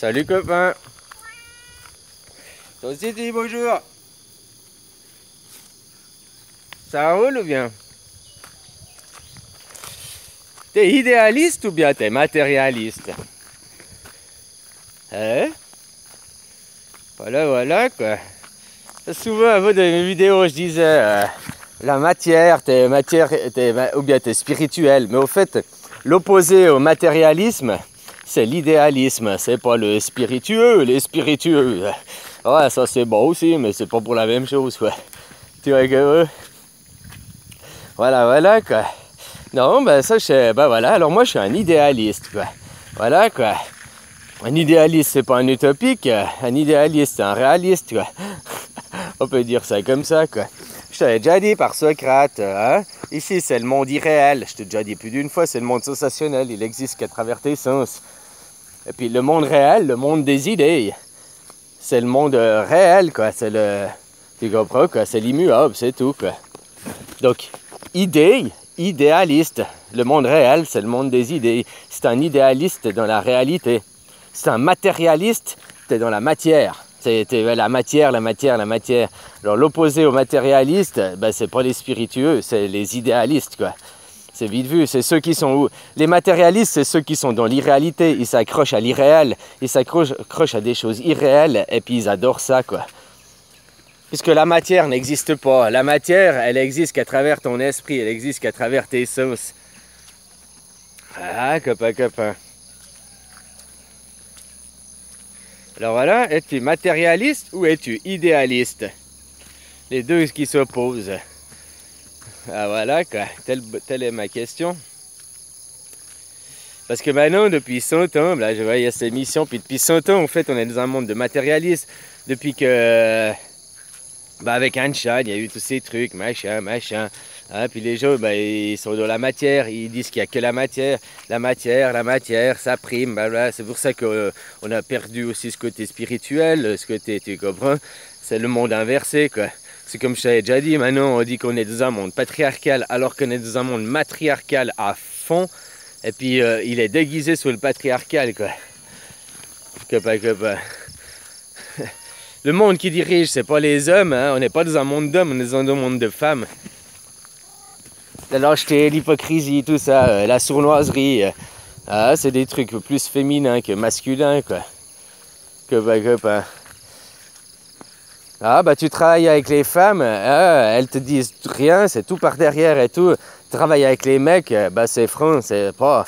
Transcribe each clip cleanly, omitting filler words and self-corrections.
Salut copain. Toi aussi dis bonjour. Ça roule ou bien? T'es idéaliste ou bien t'es matérialiste? Hein? Voilà quoi. Souvent avant de mes vidéos je disais la matière, ou bien t'es spirituel. Mais au fait, l'opposé au matérialisme, c'est l'idéalisme. C'est pas le spiritueux, les spiritueux. Ouais, ça c'est bon aussi, mais c'est pas pour la même chose quoi. Tu vois que voilà quoi. Non, ben ça voilà, alors moi je suis un idéaliste quoi. Voilà quoi. Un idéaliste c'est pas un utopique, un idéaliste c'est un réaliste quoi. On peut dire ça comme ça quoi. Je t'avais déjà dit par Socrate, hein? Ici c'est le monde irréel, je t'ai déjà dit plus d'une fois, c'est le monde sensationnel, il existe qu'à travers tes sens. Et puis le monde réel, le monde des idées, c'est le monde réel quoi, c'est le... Tu comprends quoi, c'est l'immuable, c'est tout quoi. Donc, idéaliste, le monde réel c'est le monde des idées. C'est un idéaliste, t'es dans la réalité. C'est un matérialiste, t'es dans la matière. T'es la matière. Alors l'opposé au matérialiste, ben, c'est pas les spiritueux, c'est les idéalistes quoi. C'est vite vu, c'est ceux qui sont où? Les matérialistes, c'est ceux qui sont dans l'irréalité, ils s'accrochent à l'irréel, ils s'accrochent à des choses irréelles et puis ils adorent ça quoi. Puisque la matière n'existe pas. La matière, elle existe qu'à travers ton esprit, elle existe qu'à travers tes sens. Ah, copain. Alors voilà, es-tu matérialiste ou es-tu idéaliste? Les deux qui s'opposent. Ah voilà quoi, telle est ma question. Parce que maintenant, depuis 100 ans, là je vois il y a cette émission, puis depuis 100 ans, en fait, on est dans un monde de matérialistes. Depuis que... Bah avec Einstein, il y a eu tous ces trucs, machin. Hein, puis les gens, bah, ils sont dans la matière, ils disent qu'il n'y a que la matière, ça prime. Bah, c'est pour ça qu'on a perdu aussi ce côté spirituel, ce côté, tu comprends? C'est le monde inversé, quoi. C'est comme je t'avais déjà dit, maintenant on dit qu'on est dans un monde patriarcal alors qu'on est dans un monde matriarcal à fond. Et puis il est déguisé sous le patriarcal, quoi. Copain. Le monde qui dirige, c'est pas les hommes, hein? On n'est pas dans un monde d'hommes, on est dans un monde de femmes. La lâcheté, l'hypocrisie, tout ça, la sournoiserie, c'est des trucs plus féminins que masculins, quoi. Copain. Ah, bah tu travailles avec les femmes, elles te disent rien, c'est tout par derrière et tout. Travailler avec les mecs, bah c'est franc, c'est pas...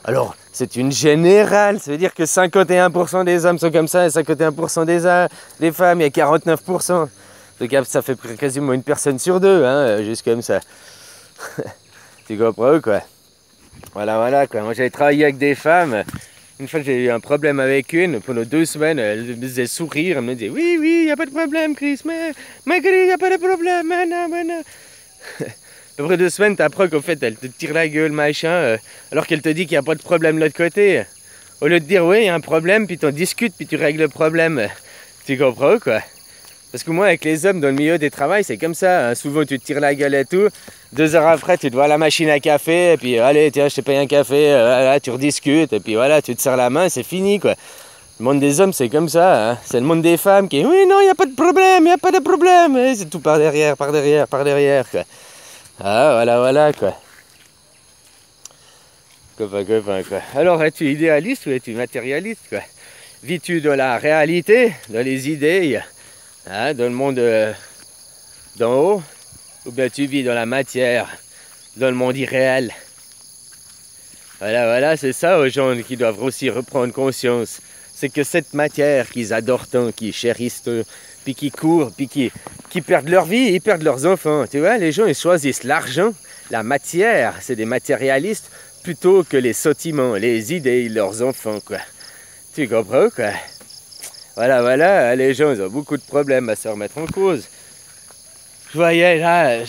Alors, c'est une générale, ça veut dire que 51% des hommes sont comme ça et 51% des femmes, il y a 49%. Donc ça fait quasiment une personne sur deux, hein, juste comme ça. Tu comprends quoi? Voilà quoi. Moi j'avais travaillé avec des femmes. Une fois j'ai eu un problème avec une, pendant 2 semaines, elle me faisait sourire, elle me disait oui, il n'y a pas de problème Chris, mais il n'y a pas de problème, non. Après 2 semaines, t'apprends qu'en fait, elle te tire la gueule, machin, alors qu'elle te dit qu'il n'y a pas de problème de l'autre côté. Au lieu de dire, oui, il y a un problème, puis t'en discutes, puis tu règles le problème. Tu comprends, quoi? Parce que moi, avec les hommes dans le milieu des travails, c'est comme ça. Hein. Souvent, tu te tires la gueule et tout. 2 heures après, tu te vois à la machine à café, et puis, allez, tiens, je te paye un café, voilà, tu rediscutes, et puis voilà, tu te serres la main, c'est fini, quoi. Le monde des hommes, c'est comme ça. Hein. C'est le monde des femmes qui, oui, non, il n'y a pas de problème, et c'est tout par derrière, quoi. Ah, voilà, quoi. Copain, quoi. Alors, es-tu idéaliste ou es-tu matérialiste, quoi? Vis-tu dans la réalité, dans les idées, hein, dans le monde d'en haut, ou bien tu vis dans la matière, dans le monde irréel? Voilà, c'est ça aux gens qui doivent aussi reprendre conscience. C'est que cette matière qu'ils adorent tant, qu'ils chérissent tant, puis qui courent, puis qui perdent leur vie, ils perdent leurs enfants. Tu vois, les gens, ils choisissent l'argent, la matière, c'est des matérialistes, plutôt que les sentiments, les idées, leurs enfants, quoi. Tu comprends, quoi? Voilà, les gens, ils ont beaucoup de problèmes à se remettre en cause. Je voyais là,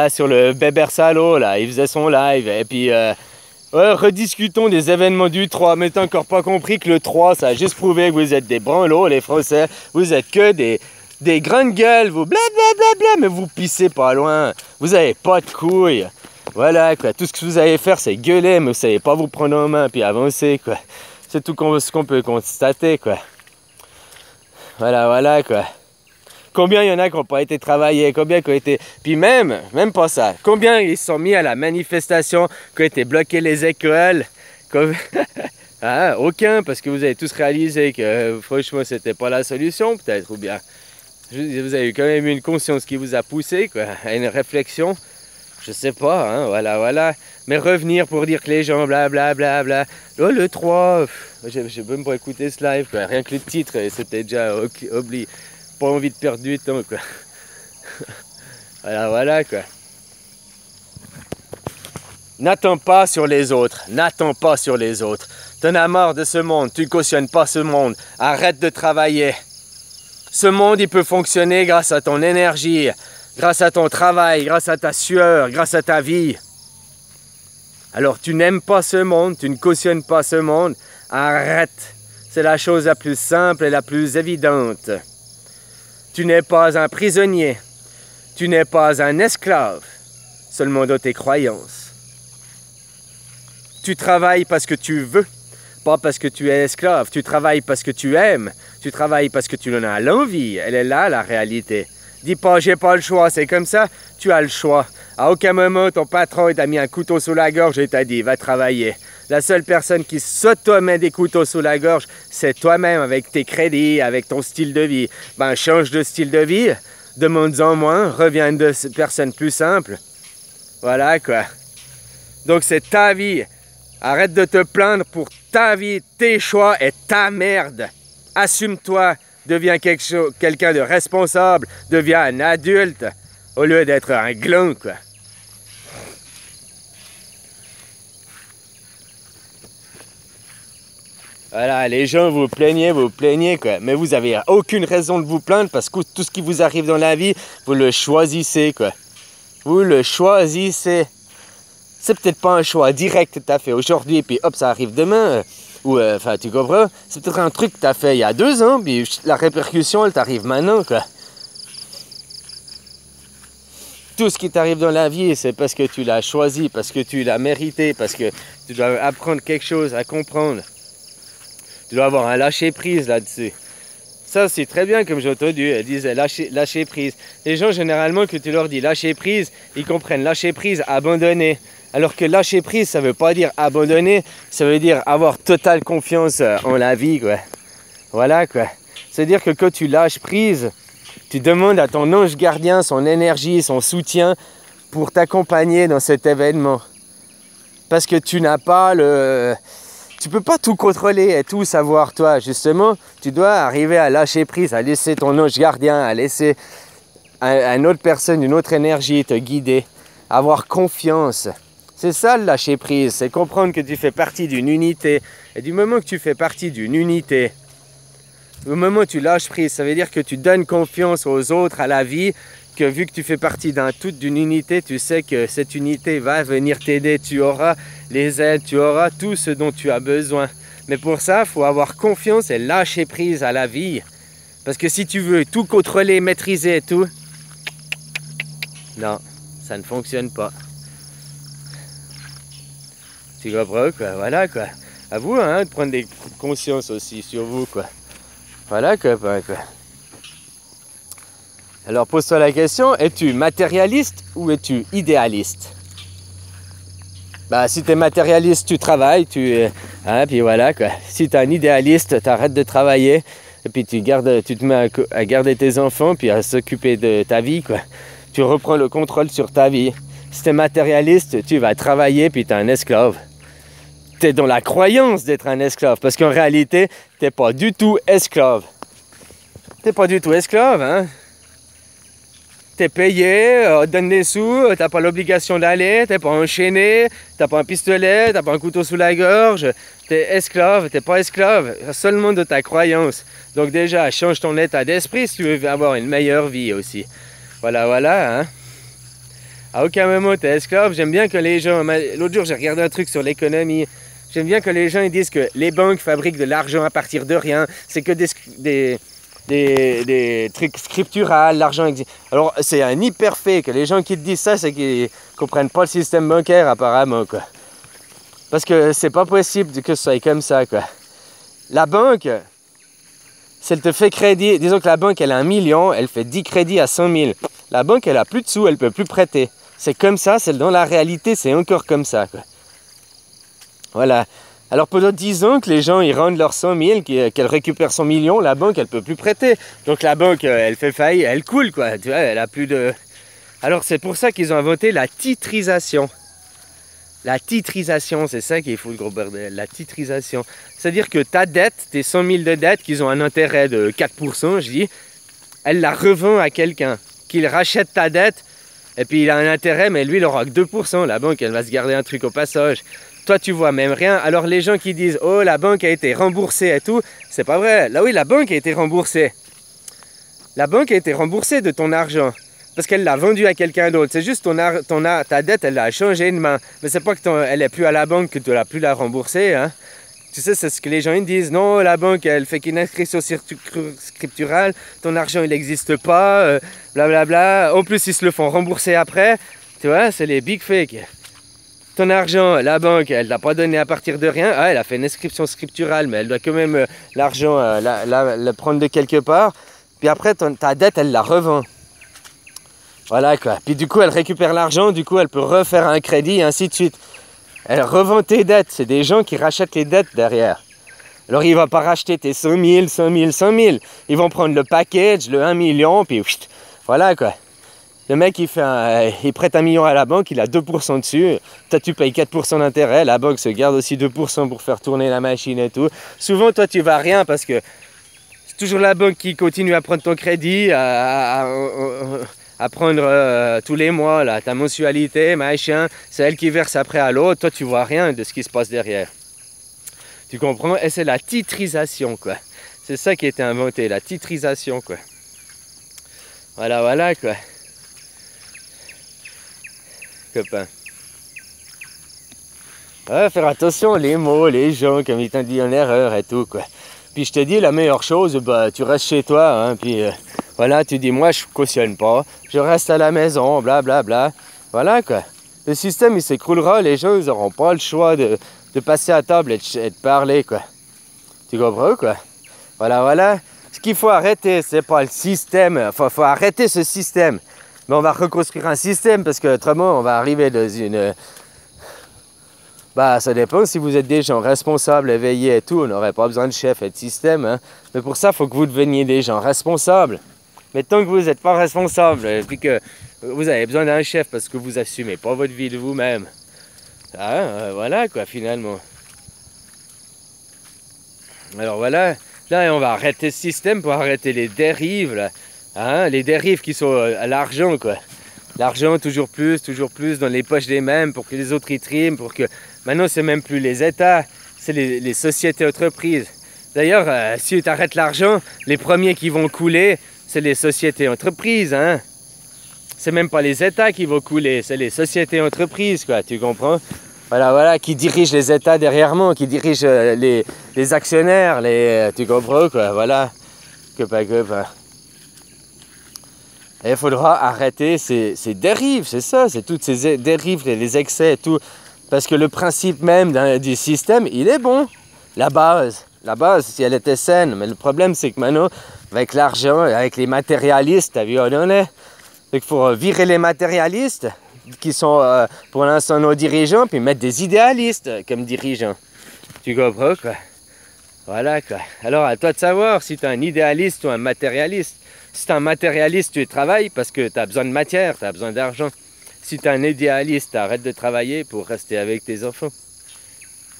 sur le Bebersalo, là, il faisait son live, et puis... Ouais, rediscutons des événements du 3, mais t'as encore pas compris que le 3, ça a juste prouvé que vous êtes des branlots, les Français. Vous êtes que des grandes gueules, vous blablabla, mais vous pissez pas loin. Vous avez pas de couilles. Voilà, quoi. Tout ce que vous allez faire, c'est gueuler, mais vous savez pas vous prendre en main puis avancer, quoi. C'est tout ce qu'on peut constater, quoi. Voilà, voilà, quoi. Combien il y en a qui n'ont pas été travaillés, combien qui ont été... Puis même pas ça, combien ils se sont mis à la manifestation, qui ont été bloqués les écoles, ah, aucun, parce que vous avez tous réalisé que franchement c'était pas la solution peut-être, ou bien vous avez quand même une conscience qui vous a poussé, quoi, à une réflexion, je sais pas, hein, voilà, voilà. Mais revenir pour dire que les gens, blablabla, bla, bla, bla. Oh, le 3, j'ai même pas écouté ce live, quoi. Rien que le titre, c'était déjà oublié. Pas envie de perdre du temps, quoi. Voilà, voilà, quoi. N'attends pas sur les autres, n'attends pas sur les autres. T'en as marre de ce monde, tu ne cautionnes pas ce monde. Arrête de travailler. Ce monde, il peut fonctionner grâce à ton énergie, grâce à ton travail, grâce à ta sueur, grâce à ta vie. Alors tu n'aimes pas ce monde, tu ne cautionnes pas ce monde, arrête. C'est la chose la plus simple et la plus évidente. Tu n'es pas un prisonnier, tu n'es pas un esclave, seulement dans tes croyances. Tu travailles parce que tu veux, pas parce que tu es esclave. Tu travailles parce que tu aimes, tu travailles parce que tu en as l'envie. Elle est là, la réalité. Dis pas, j'ai pas le choix, c'est comme ça, tu as le choix. À aucun moment, ton patron t'a mis un couteau sous la gorge et t'a dit, va travailler. La seule personne qui s'auto-met des couteaux sous la gorge, c'est toi-même, avec tes crédits, avec ton style de vie. Ben, change de style de vie, demande-en moins, reviens de personnes plus simples. Voilà, quoi. Donc, c'est ta vie. Arrête de te plaindre pour ta vie, tes choix et ta merde. Assume-toi. Deviens quelqu'un de responsable, deviens un adulte, au lieu d'être un gland, quoi. Voilà, les gens vous plaignez, quoi. Mais vous n'avez aucune raison de vous plaindre parce que tout ce qui vous arrive dans la vie, vous le choisissez, quoi. Vous le choisissez. C'est peut-être pas un choix direct que tu as fait aujourd'hui, puis hop, ça arrive demain. Ou, enfin, tu comprends? C'est peut-être un truc que tu as fait il y a 2 ans, puis la répercussion, elle t'arrive maintenant, quoi. Tout ce qui t'arrive dans la vie, c'est parce que tu l'as choisi, parce que tu l'as mérité, parce que tu dois apprendre quelque chose à comprendre. Tu dois avoir un lâcher-prise là-dessus. Ça, c'est très bien, comme j'ai entendu, elle disait lâcher prise. Les gens, généralement, que tu leur dis lâcher prise, ils comprennent lâcher prise, abandonner. Alors que lâcher prise, ça ne veut pas dire abandonner, ça veut dire avoir totale confiance en la vie, quoi. Voilà, quoi. C'est-à-dire que quand tu lâches prise, tu demandes à ton ange gardien son énergie, son soutien pour t'accompagner dans cet événement. Parce que tu n'as pas le... Tu peux pas tout contrôler et tout savoir, toi. Justement, tu dois arriver à lâcher prise, à laisser ton ange gardien, à laisser une autre personne, une autre énergie te guider, avoir confiance. C'est ça le lâcher prise, c'est comprendre que tu fais partie d'une unité. Et du moment que tu fais partie d'une unité, au moment où tu lâches prise, ça veut dire que tu donnes confiance aux autres, à la vie, que vu que tu fais partie d'un tout, d'une unité, tu sais que cette unité va venir t'aider. Tu auras les aides, tu auras tout ce dont tu as besoin. Mais pour ça, il faut avoir confiance et lâcher prise à la vie. Parce que si tu veux tout contrôler, maîtriser et tout, non, ça ne fonctionne pas. Tu comprends, quoi, voilà, quoi. À vous, hein, de prendre des consciences aussi sur vous, quoi. Voilà, quoi. Alors, pose-toi la question, es-tu matérialiste ou es-tu idéaliste? Bah, si tu es matérialiste, tu travailles, hein, puis voilà, quoi. Si tu es un idéaliste, tu arrêtes de travailler, et puis tu te mets à garder tes enfants, puis à s'occuper de ta vie, quoi. Tu reprends le contrôle sur ta vie. Si tu es matérialiste, tu vas travailler, puis tu es un esclave. Tu es dans la croyance d'être un esclave, parce qu'en réalité, tu n'es pas du tout esclave. Tu n'es pas du tout esclave, hein. Tu es payé, donne des sous, tu n'as pas l'obligation d'aller, tu n'es pas enchaîné, tu n'as pas un pistolet, tu n'as pas un couteau sous la gorge, tu es esclave, tu n'es pas esclave, seulement de ta croyance. Donc déjà, change ton état d'esprit si tu veux avoir une meilleure vie aussi. Voilà, voilà, hein. À aucun moment tu es esclave. J'aime bien que les gens... L'autre jour, j'ai regardé un truc sur l'économie. J'aime bien que les gens ils disent que les banques fabriquent de l'argent à partir de rien. C'est que des trucs scripturales, l'argent existe. Alors, c'est un hyper fait que les gens qui te disent ça, c'est qu'ils ne comprennent pas le système bancaire, apparemment, quoi. Parce que c'est pas possible que ce soit comme ça, quoi. la banque, si elle te fait crédit, disons que la banque elle a 1 million, elle fait 10 crédits à 100 000. La banque elle a plus de sous, elle peut plus prêter. C'est comme ça, c'est dans la réalité, c'est encore comme ça, quoi. Voilà. Alors pendant 10 ans que les gens ils rendent leurs 100 000, qu'elle récupère son million, la banque elle peut plus prêter. Donc la banque elle fait faillite, elle coule, quoi. Tu vois, elle a plus de... Alors c'est pour ça qu'ils ont inventé la titrisation. La titrisation, c'est ça qui est fou le gros bordel, la titrisation. C'est-à-dire que ta dette, tes 100 000 de dette, qu'ils ont un intérêt de 4%, je dis, elle la revend à quelqu'un, qu'il rachète ta dette, et puis il a un intérêt, mais lui il aura que 2%. La banque, elle va se garder un truc au passage. Toi, tu vois même rien. Alors les gens qui disent, oh, la banque a été remboursée et tout, c'est pas vrai. Là oui, la banque a été remboursée. La banque a été remboursée de ton argent. Parce qu'elle l'a vendu à quelqu'un d'autre. C'est juste ta dette, elle a changé de main. Mais c'est pas qu'elle n'est plus à la banque que tu n'as plus la rembourser. Hein. Tu sais, c'est ce que les gens ils disent. Non, la banque, elle fait qu'une inscription scripturale. Ton argent, il n'existe pas. Blablabla. En plus, ils se le font rembourser après. Tu vois, c'est les big fakes. Ton argent, la banque, elle ne l'a pas donné à partir de rien. Ah, elle a fait une inscription scripturale, mais elle doit quand même l'argent la prendre de quelque part. Puis après, ta dette, elle la revend. Voilà quoi. Puis du coup, elle récupère l'argent, du coup, elle peut refaire un crédit et ainsi de suite. Elle revend tes dettes. C'est des gens qui rachètent les dettes derrière. Alors, il ne va pas racheter tes 100 000, 100 000, 100 000. Ils vont prendre le package, le 1 million, puis voilà quoi. Le mec, il prête 1 million à la banque, il a 2% dessus. Toi, tu payes 4% d'intérêt. La banque se garde aussi 2% pour faire tourner la machine et tout. Souvent, toi, tu vas rien parce que c'est toujours la banque qui continue à prendre ton crédit, à prendre tous les mois là, ta mensualité, machin, c'est elle qui verse après à l'autre, toi tu vois rien de ce qui se passe derrière. Tu comprends? Et c'est la titrisation, quoi. C'est ça qui a été inventé, la titrisation, quoi. Voilà, voilà, quoi. Copain. Ouais, faire attention, les mots, les gens, comme ils t'ont dit en erreur et tout, quoi. Puis je te dis, la meilleure chose, bah, tu restes chez toi, hein, puis... voilà, tu dis, moi, je cautionne pas, je reste à la maison, blablabla. Bla, bla. Voilà, quoi. Le système, il s'écroulera, les gens, ils n'auront pas le choix de passer à table et de parler, quoi. Tu comprends, quoi? Voilà, voilà. Ce qu'il faut arrêter, c'est pas le système. Enfin, il faut arrêter ce système. Mais on va reconstruire un système, parce qu'autrement, on va arriver dans une... Bah, ça dépend si vous êtes des gens responsables, éveillés et tout, on n'aurait pas besoin de chef et de système, hein. Mais pour ça, il faut que vous deveniez des gens responsables. Mais tant que vous n'êtes pas responsable et que vous avez besoin d'un chef parce que vous assumez pas votre vie de vous-même, voilà quoi finalement. Alors voilà, là on va arrêter ce système pour arrêter les dérives là, hein, les dérives qui sont à l'argent quoi. L'argent toujours plus dans les poches des mêmes pour que les autres y triment, pour que maintenant c'est même plus les États, c'est les sociétés entreprises. D'ailleurs, si tu arrêtes l'argent, les premiers qui vont couler, c'est les sociétés entreprises, hein. C'est même pas les États qui vont couler, c'est les sociétés entreprises, quoi, tu comprends? Voilà, voilà, qui dirigent les États derrière moi, qui dirigent les actionnaires, tu comprends, quoi, voilà. Copain. Et il faudra arrêter ces dérives, c'est ça, c'est toutes ces dérives, les excès et tout. Parce que le principe même du système, il est bon. La base, si elle était saine. Mais le problème, c'est que maintenant, avec l'argent, avec les matérialistes, t'as vu où on est? Donc il faut virer les matérialistes, qui sont pour l'instant nos dirigeants, puis mettre des idéalistes comme dirigeants. Tu comprends, quoi? Voilà, quoi. Alors, à toi de savoir si tu es un idéaliste ou un matérialiste. Si tu es un matérialiste, tu travailles parce que tu as besoin de matière, tu as besoin d'argent. Si tu es un idéaliste, arrête de travailler pour rester avec tes enfants.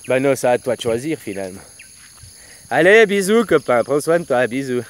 Ben non, c'est à toi de choisir finalement. Allez, bisous copain, prends soin de toi, bisous.